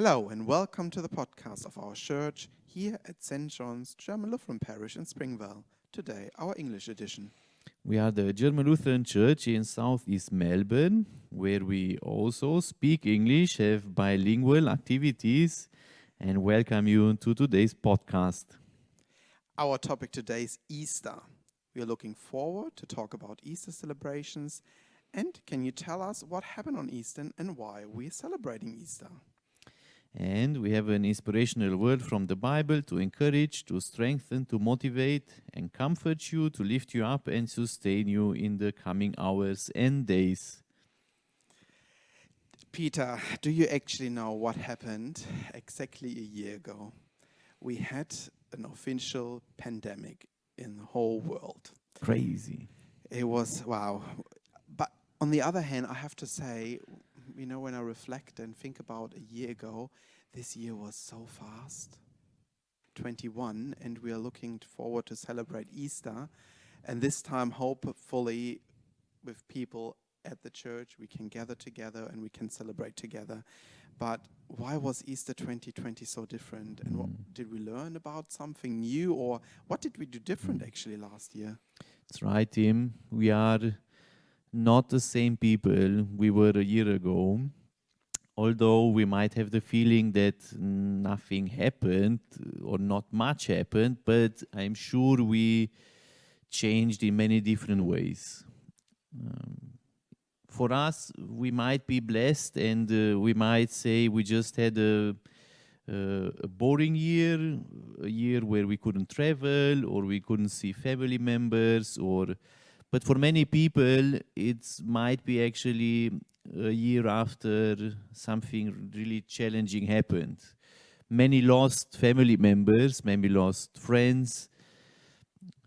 Hello and welcome to the podcast of our church here at St. John's German Lutheran Parish in Springvale. Today, our English edition. We are the German Lutheran Church in Southeast Melbourne, where we also speak English, have bilingual activities, and welcome you to today's podcast. Our topic today is Easter. We are looking forward to talk about Easter celebrations. And can you tell us what happened on Easter and why we're celebrating Easter? And we have an inspirational word from the Bible to encourage, to strengthen, to motivate, and comfort you, to lift you up and sustain you in the coming hours and days. Peter, do you actually know what happened exactly a year ago? We had an official pandemic in the whole world. Crazy. It was, wow. But on the other hand, I have to say, you know, when I reflect and think about a year ago, this year was so fast. 21, and we are looking forward to celebrate Easter. And this time, hopefully, with people at the church, we can gather together and we can celebrate together. But why was Easter 2020 so different? And what did we learn about something new, or what did we do different actually last year? That's right, Tim. We are not the same people we were a year ago. Although we might have the feeling that nothing happened or not much happened, but I'm sure we changed in many different ways. For us, we might be blessed and we might say we just had a boring year, a year where we couldn't travel or we couldn't see family members, but for many people, it might be actually a year after something really challenging happened. Many lost family members, maybe lost friends,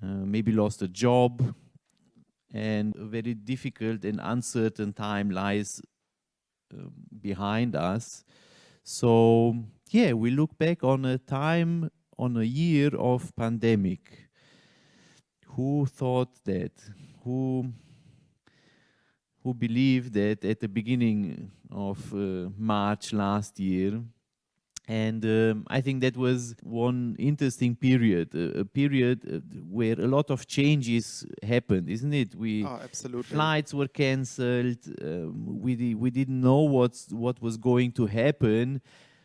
maybe lost a job, and a very difficult and uncertain time lies behind us. So, yeah, we look back on a year of pandemic. Who thought that? Who believed that at the beginning of March last year? And I think that was one interesting period, a period where a lot of changes happened, isn't it? Absolutely. Flights were cancelled. We didn't know what was going to happen.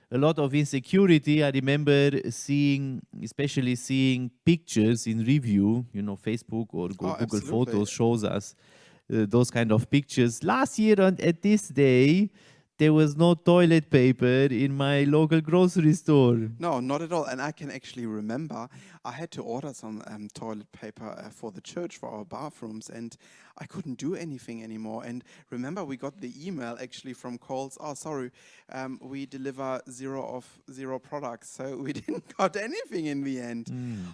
A lot of insecurity. I remember especially seeing pictures in review. You know, Facebook or Google Absolutely. Photos shows us those kind of pictures. Last year at this day, there was no toilet paper in my local grocery store. No, not at all. And I can actually remember I had to order some toilet paper for the church for our bathrooms, and I couldn't do anything anymore. And remember, we got the email actually from Coles. Oh, sorry, we deliver zero products, so we didn't got anything in the end.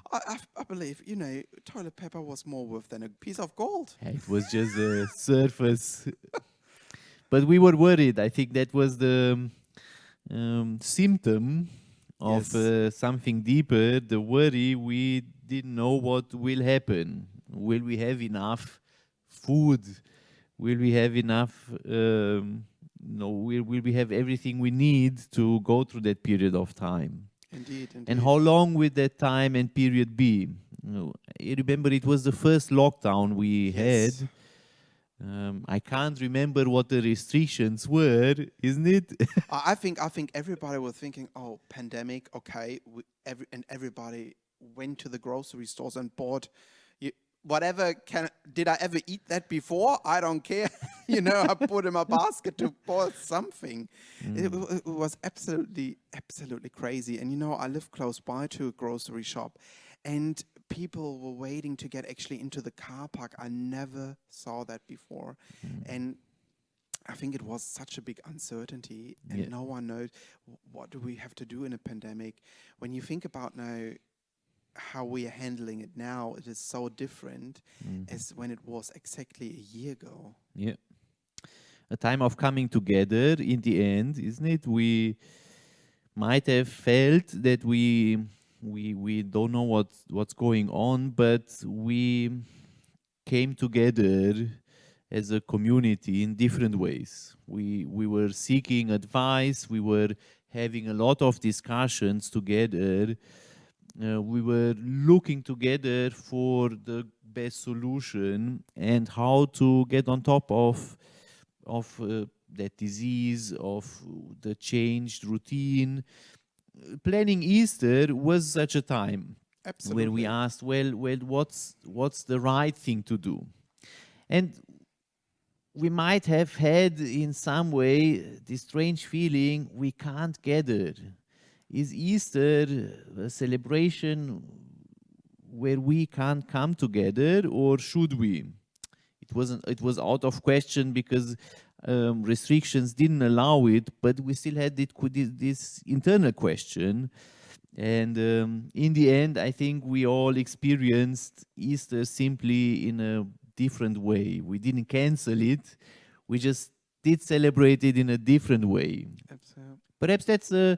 I believe, you know, toilet paper was more worth than a piece of gold. It was just a surface. But we were worried. I think that was the symptom of something deeper. The worry, we didn't know what will happen. Will we have enough food? Will we have enough? Will we have everything we need to go through that period of time? Indeed. And how long will that time and period be? I remember it was the first lockdown we had. I can't remember what the restrictions were, isn't it? I think everybody was thinking, oh, pandemic, okay. Everybody went to the grocery stores and bought whatever. Did I ever eat that before? I don't care. You know, I put in my basket to buy something. It was absolutely crazy. And you know, I live close by to a grocery shop, and people were waiting to get actually into the car park. I never saw that before. And I think it was such a big uncertainty, and no one knows what do we have to do in a pandemic. When you think about now how we are handling it now, it is so different as when it was exactly a year ago. Yeah. A time of coming together in the end, isn't it? We might have felt that we don't know what's going on, but we came together as a community in different ways. We were seeking advice, we were having a lot of discussions together. We were looking together for the best solution and how to get on top of that disease, of the changed routine. Planning Easter was such a time where we Absolutely. asked, well, what's the right thing to do? And we might have had in some way this strange feeling we can't gather. Is Easter a celebration where we can't come together, or should we? It was out of question because restrictions didn't allow it, but we still had this internal question. And in the end, I think we all experienced Easter simply in a different way. We didn't cancel it, we just did celebrate it in a different way. Absolutely. Perhaps that's a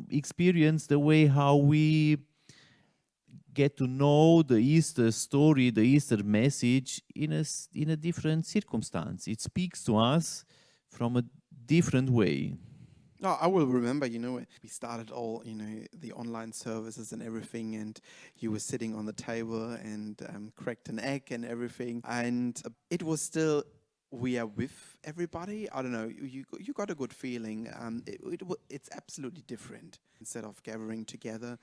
experience the way how we get to know the Easter story, the Easter message in a different circumstance. It speaks to us from a different way. No, I will remember, we started all, the online services and everything, and you were sitting on the table and cracked an egg and everything. And it was still, we are with everybody. I don't know, you got a good feeling. It's absolutely different instead of gathering together.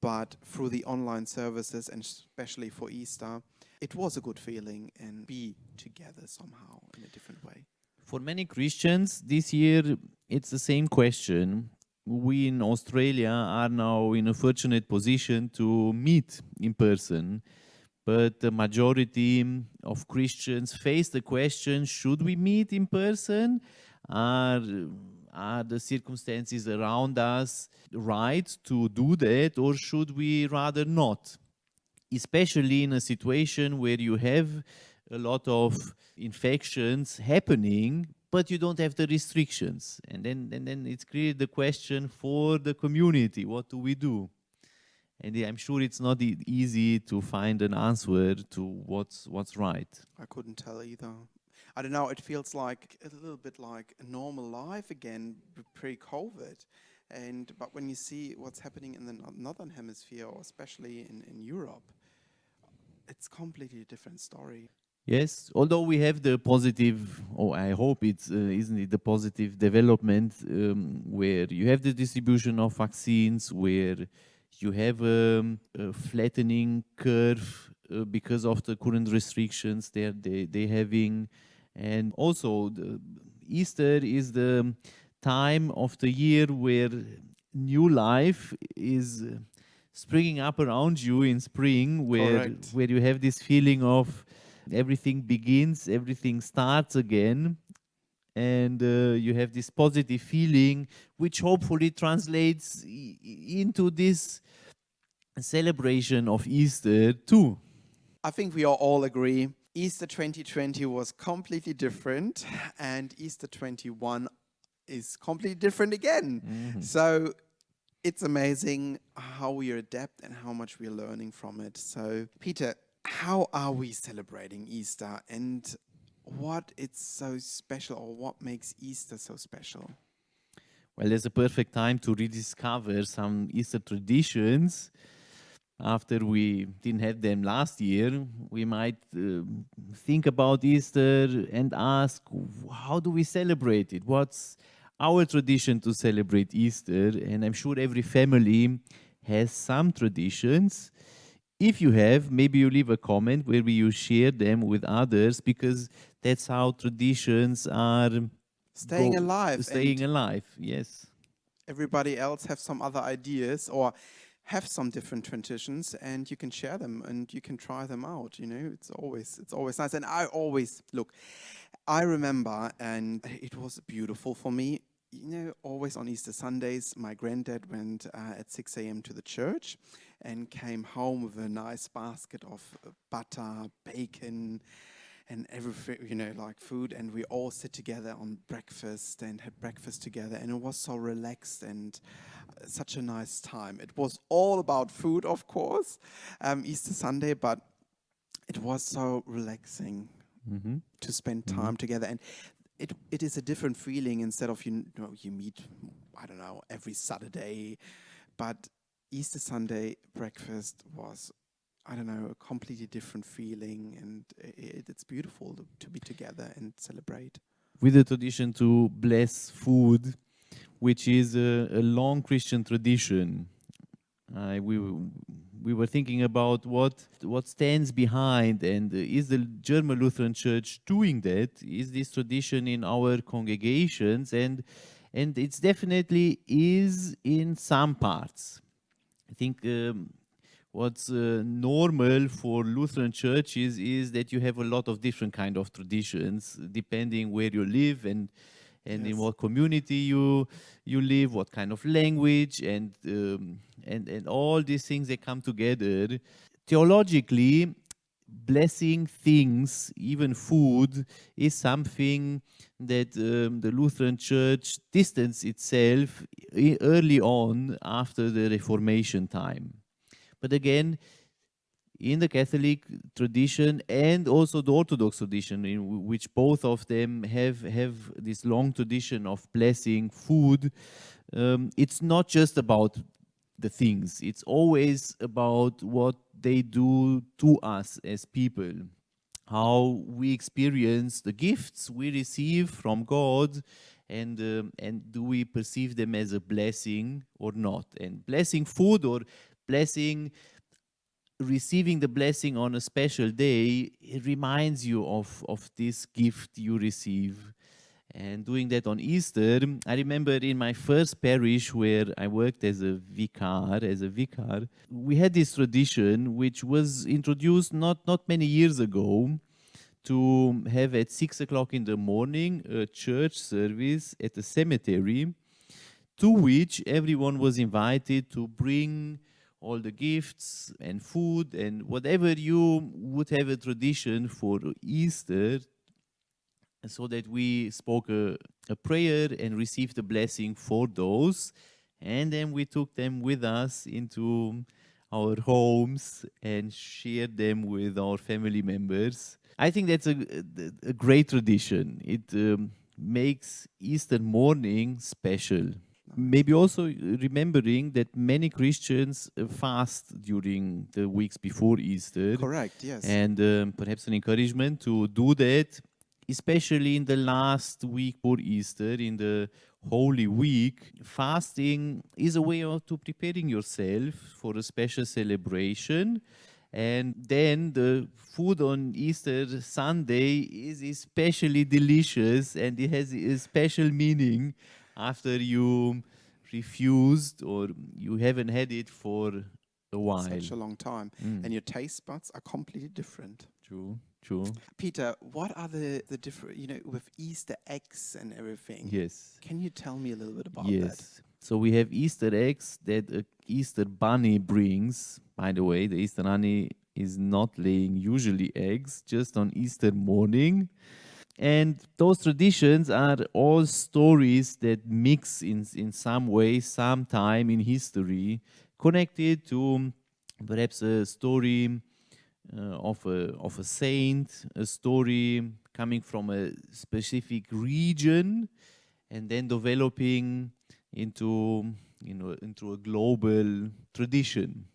But through the online services, and especially for Easter, it was a good feeling and be together somehow in a different way. For many Christians, this year it's the same question. We in Australia are now in a fortunate position to meet in person, but the majority of Christians face the question, should we meet in person? Are the circumstances around us right to do that, or should we rather not? Especially in a situation where you have a lot of infections happening, but you don't have the restrictions. And then it's clearly the question for the community, what do we do? And I'm sure it's not easy to find an answer to what's right. I couldn't tell either. I don't know, it feels like a little bit like a normal life again pre-COVID. But when you see what's happening in the northern hemisphere, or especially in Europe, it's completely a different story. Yes, although we have the positive, or I hope it's, isn't it, the positive development where you have the distribution of vaccines, where you have a flattening curve because of the current restrictions they're having. And also, Easter is the time of the year where new life is springing up around you in spring, where you have this feeling of everything begins, everything starts again, and you have this positive feeling, which hopefully translates into this celebration of Easter too. I think we all agree Easter 2020 was completely different, and Easter 21 is completely different again. So it's amazing how we adapt and how much we're learning from it. So, Peter, how are we celebrating Easter, and what is so special, or what makes Easter so special? Well, there's a perfect time to rediscover some Easter traditions. After we didn't have them last year, we might think about Easter and ask, how do we celebrate it? What's our tradition to celebrate Easter? And I'm sure every family has some traditions. If you have, maybe you leave a comment where you share them with others, because that's how traditions are Staying alive. Staying alive, yes. Everybody else have some other ideas or have some different traditions, and you can share them and you can try them out. It's always nice. And I remember, and it was beautiful for me. Always on Easter Sundays, my granddad went at 6 a.m. to the church and came home with a nice basket of butter, bacon, and everything, like food. And we all sit together on breakfast and had breakfast together. And it was so relaxed and such a nice time. It was all about food, of course, Easter Sunday, but it was so relaxing to spend time together. And it is a different feeling instead of you meet, I don't know, every Saturday, but Easter Sunday breakfast was, I don't know, a completely different feeling, and it's beautiful to be together and celebrate. With the tradition to bless food, which is a long Christian tradition. We were thinking about what stands behind, and is the German Lutheran Church doing that? Is this tradition in our congregations? And it's definitely is in some parts. I think what's normal for Lutheran churches is that you have a lot of different kind of traditions depending where you live and in Yes. what community you live, what kind of language, and all these things that come together. Theologically, blessing things, even food, is something that the Lutheran Church distanced itself early on after the Reformation time. But again, in the Catholic tradition and also the Orthodox tradition, in which both of them have this long tradition of blessing food, it's not just about the things. It's always about what they do to us as people, how we experience the gifts we receive from God, and do we perceive them as a blessing or not? And blessing food or blessing receiving the blessing on a special day, it reminds you of this gift you receive. And doing that on Easter, I remember in my first parish where I worked as a vicar, we had this tradition which was introduced not many years ago, to have at 6 o'clock in the morning a church service at the cemetery, to which everyone was invited to bring all the gifts and food and whatever you would have a tradition for Easter, so that we spoke a prayer and received a blessing for those. And then we took them with us into our homes and shared them with our family members. I think that's a great tradition. It makes Easter morning special. Maybe also remembering that many Christians fast during the weeks before Easter. Correct, yes. And perhaps an encouragement to do that, especially in the last week for Easter, in the Holy Week. Fasting is a way of to preparing yourself for a special celebration. And then the food on Easter Sunday is especially delicious, and it has a special meaning after you refused or you haven't had it for a while. Such a long time. And your taste buds are completely different. True. Peter, what are the different, with Easter eggs and everything? Yes. Can you tell me a little bit about Yes. that? So we have Easter eggs that an Easter bunny brings. By the way, the Easter bunny is not laying usually eggs, just on Easter morning. And those traditions are all stories that mix in some way, sometime in history, connected to perhaps a story of a saint, a story coming from a specific region, and then developing into a global tradition.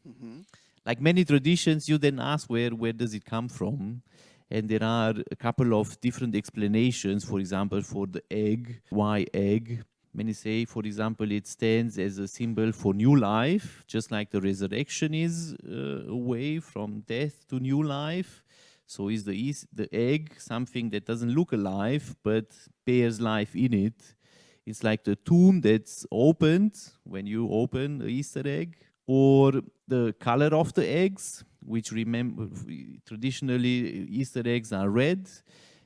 Like many traditions, you then ask where does it come from? And there are a couple of different explanations. For example, for the egg, why egg? Many say, for example, it stands as a symbol for new life, just like the resurrection is a way from death to new life. So is the egg something that doesn't look alive, but bears life in it. It's like the tomb that's opened when you open the Easter egg. Or the color of the eggs, which traditionally Easter eggs are red.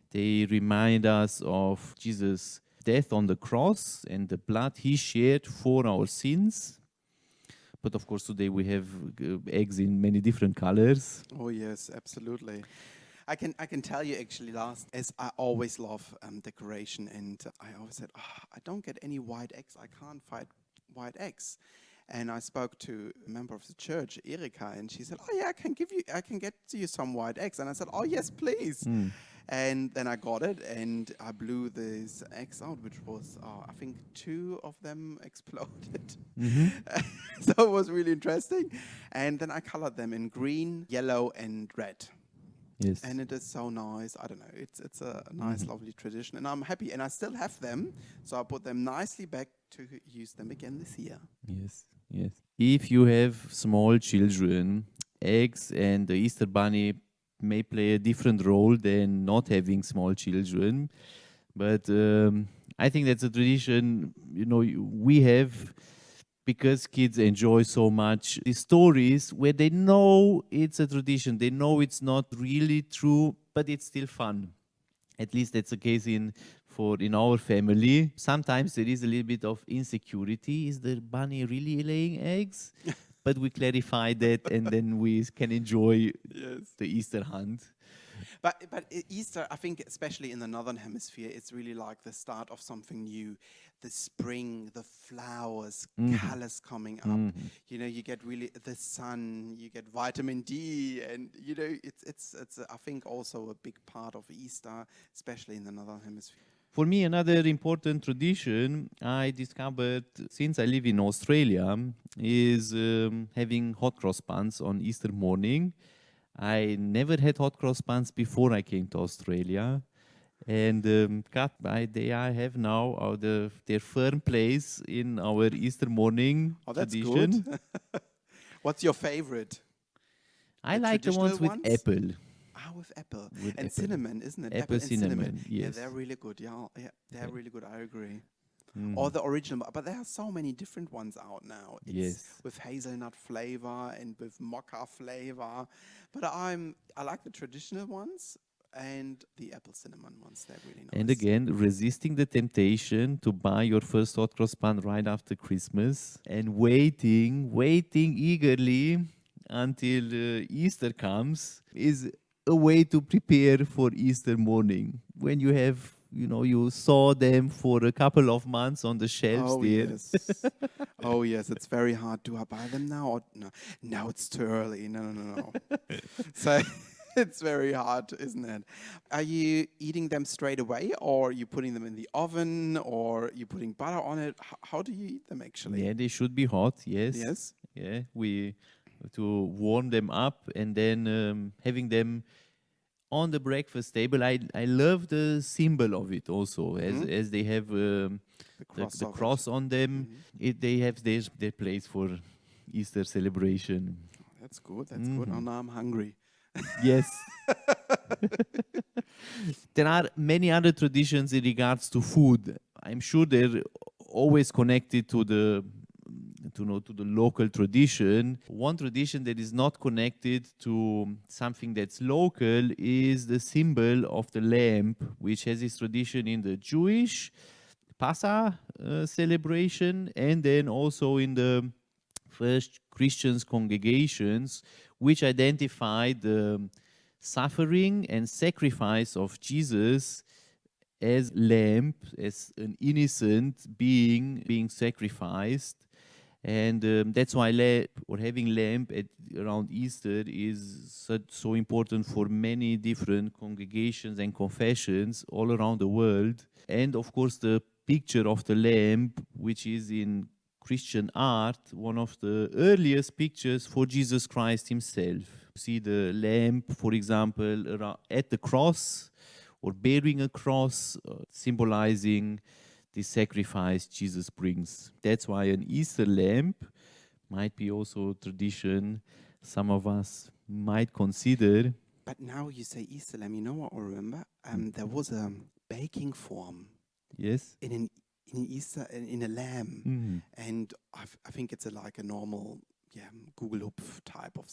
They remind us of Jesus' death on the cross and the blood he shed for our sins. But of course, today we have eggs in many different colors. Oh yes, absolutely. I can tell you actually, as I always love decoration, and I always said, I don't get any white eggs. I can't find white eggs. And I spoke to a member of the church, Erika, and she said, "Oh yeah, I can get you some white eggs." And I said, "Oh yes, please." And then I got it, and I blew these eggs out, which was, I think, 2 of them exploded. So it was really interesting. And then I colored them in green, yellow, and red. Yes. And it is so nice. I don't know. It's a nice, lovely tradition, and I'm happy. And I still have them, so I put them nicely back to use them again this year. Yes, yes. If you have small children, eggs and the Easter Bunny may play a different role than not having small children. But I think that's a tradition, we have because kids enjoy so much these stories where they know it's a tradition, they know it's not really true, but it's still fun. At least that's the case in our family. Sometimes there is a little bit of insecurity. Is the bunny really laying eggs? But we clarify that, and then we can enjoy the Easter hunt. But Easter, I think, especially in the northern hemisphere, it's really like the start of something new. The spring, the flowers, colors coming up. You get really the sun. You get vitamin D, and it's I think also a big part of Easter, especially in the northern hemisphere. For me, another important tradition I discovered since I live in Australia is having hot cross buns on Easter morning. I never had hot cross buns before I came to Australia. And they I have now their firm place in our Easter morning That's tradition. good. What's your favorite? I The like the ones with traditional ones? apple. With apple With and apple. cinnamon, isn't it? Apple and cinnamon, Yeah, yes. they're really good. Yeah, they're really good. I agree. Or the original, but there are so many different ones out now. It's Yes. with hazelnut flavor and with mocha flavor. But I like the traditional ones and the apple cinnamon ones. They're really nice. And again, resisting the temptation to buy your first hot cross bun right after Christmas and waiting eagerly until Easter comes is a way to prepare for Easter morning. When you have, you saw them for a couple of months on the shelves Oh there. yes, oh yes. It's very hard. Do I buy them now? Or no, now it's too early. No. So it's very hard, isn't it? Are you eating them straight away, or are you putting them in the oven, or are you putting butter on it? How do you eat them actually? Yeah, they should be hot, yes. Yes. Yeah, we to warm them up and then having them on the breakfast table. I love the symbol of it also, as they have the of it. cross on them. They have their place for Easter celebration. That's good. That's good. Oh, now I'm hungry. Yes. There are many other traditions in regards to food. I'm sure they're always connected to the local tradition. One tradition that is not connected to something that's local is the symbol of the lamb, which has its tradition in the Jewish Passover celebration, and then also in the first Christians congregations, which identify the suffering and sacrifice of Jesus as lamb, as an innocent being sacrificed. And that's why having lamb around Easter is so important for many different congregations and confessions all around the world. And of course, the picture of the lamb, which is in Christian art, one of the earliest pictures for Jesus Christ himself. See the lamb, for example, at the cross or bearing a cross, symbolizing the sacrifice Jesus brings. That's why an Easter lamb might be also a tradition some of us might consider. But now you say Easter lamb. You know what I remember? There was a baking form. Yes. In Easter in a lamb, and I think it's like a normal Gugelhupf type of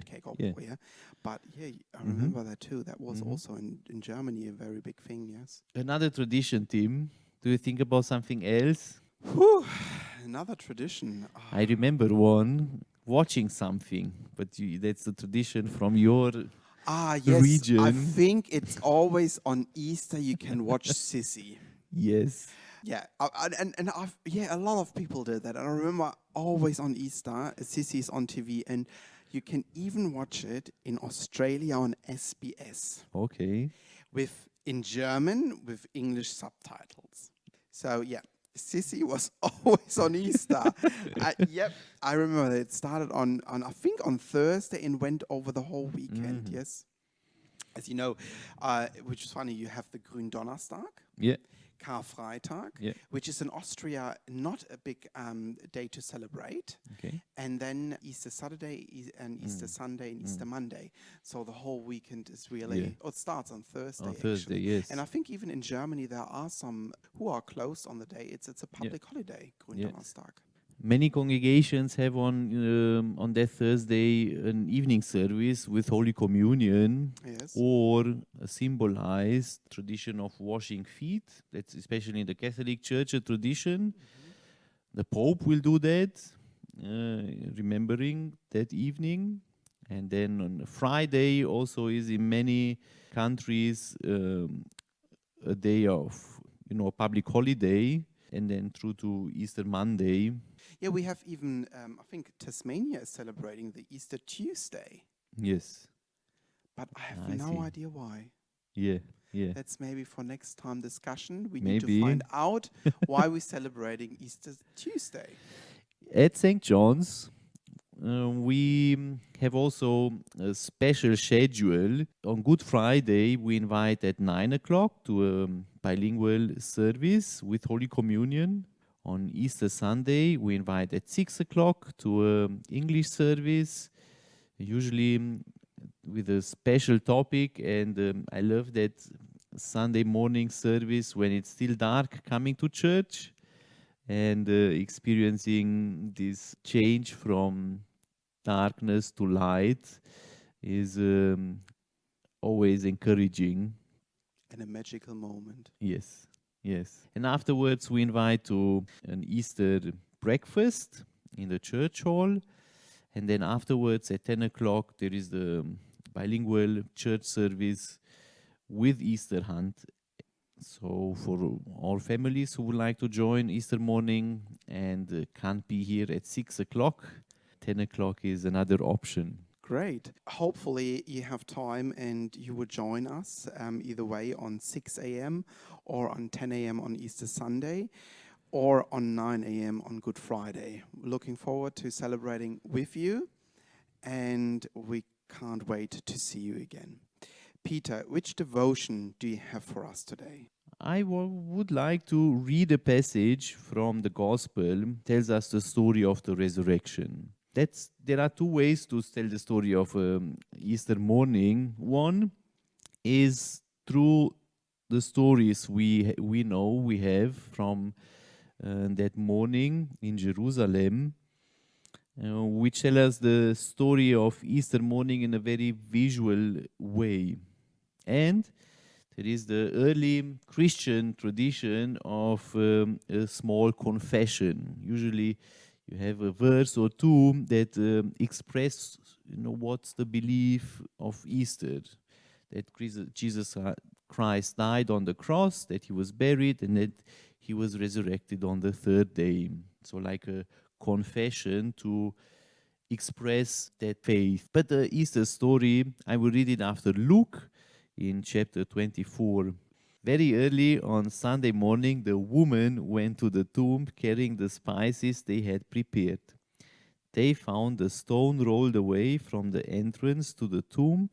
cake or yeah. But yeah, I remember that too. That was also in Germany a very big thing. Yes. Another tradition, Tim. Do you think about something else? Whew, another tradition. I remember one watching something, but that's the tradition from your yes. region. I think it's always on Easter you can watch Sissy. Yes. Yeah, a lot of people did that. And I remember always on Easter, Sissy is on TV, and you can even watch it in Australia on SBS. Okay. in German with English subtitles. So yeah, Sissy was always on Easter. Yep, I remember it started on I think on Thursday and went over the whole weekend. Yes, as you know, which is funny. You have the Gründonnerstag, Yeah. Karfreitag, Yeah. which is in Austria not a big day to celebrate, Okay. and then Easter Saturday and Easter Sunday and Easter Monday. So the whole weekend is really, Yeah. it starts on Thursday On Thursday, actually. yes. And I think even in Germany there are some who are closed on the day. It's a public holiday, Gründonnerstag. Many congregations have on that Thursday an evening service with Holy Communion, Yes. or a symbolized tradition of washing feet. That's especially in the Catholic Church a tradition. The Pope will do that, remembering that evening. And then on Friday also is in many countries a day of, a public holiday, and then through to Easter Monday. Yeah, we have even, I think Tasmania is celebrating the Easter Tuesday, Yes. but I have I no see. idea why. Yeah. Yeah. That's maybe for next time discussion. We need to Maybe. find out why we're celebrating Easter Tuesday. At St. John's, we have also a special schedule. On Good Friday, we invite at 9 o'clock to a bilingual service with Holy Communion. On Easter Sunday, we invite at 6 o'clock to an English service, usually with a special topic. And I love that Sunday morning service when it's still dark coming to church and experiencing this change from darkness to light is always encouraging. And a magical moment. Yes, yes. And afterwards, we invite to an Easter breakfast in the church hall. And then afterwards, at 10 o'clock, there is the bilingual church service with Easter hunt. So for all families who would like to join Easter morning and can't be here at 6 o'clock, 10 o'clock is another option. Great. Hopefully you have time and you will join us either way on 6 a.m. or on 10 a.m. on Easter Sunday or on 9 a.m. on Good Friday. Looking forward to celebrating with you, and we can't wait to see you again. Peter, which devotion do you have for us today? I would like to read a passage from the Gospel. Tells us the story of the resurrection. There are two ways to tell the story of Easter morning. One is through the stories we have from that morning in Jerusalem, which tell us the story of Easter morning in a very visual way. And there is the early Christian tradition of a small confession. Usually you have a verse or two that express, what's the belief of Easter. That Jesus Christ died on the cross, that he was buried, and that he was resurrected on the third day. So like a confession to express that faith. But the Easter story, I will read it after Luke in chapter 24. Very early on Sunday morning, the woman went to the tomb carrying the spices they had prepared. They found the stone rolled away from the entrance to the tomb,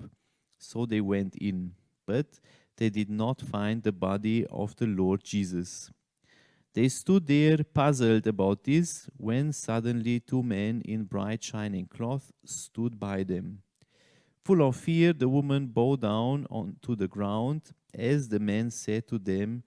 so they went in. But they did not find the body of the Lord Jesus. They stood there puzzled about this when suddenly two men in bright shining cloth stood by them. Full of fear, the woman bowed down onto the ground as the men said to them,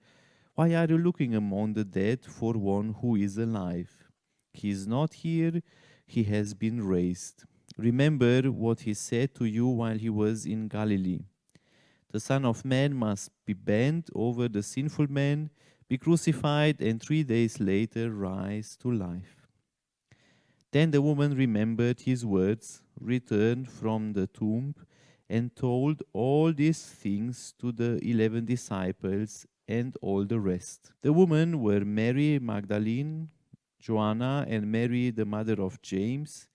"Why are you looking among the dead for one who is alive? He is not here, he has been raised. Remember what he said to you while he was in Galilee. The Son of Man must be bent over the sinful man, be crucified, and 3 days later rise to life." Then the woman remembered his words, returned from the tomb, and told all these things to the 11 disciples and all the rest. The women were Mary Magdalene, Joanna, and Mary, the mother of James.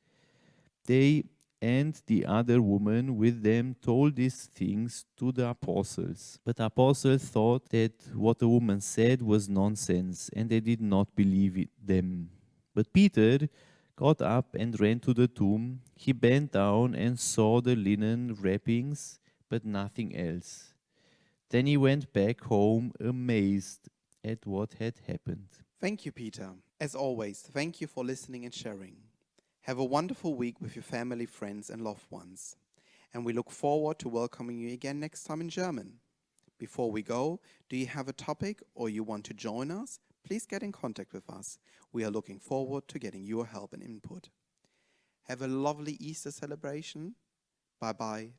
They And the other woman with them told these things to the apostles. But the apostles thought that what the woman said was nonsense, and they did not believe them. But Peter got up and ran to the tomb. He bent down and saw the linen wrappings, but nothing else. Then he went back home amazed at what had happened. Thank you, Peter. As always, thank you for listening and sharing. Have a wonderful week with your family, friends, and loved ones. And we look forward to welcoming you again next time in German. Before we go, do you have a topic or you want to join us? Please get in contact with us. We are looking forward to getting your help and input. Have a lovely Easter celebration. Bye bye.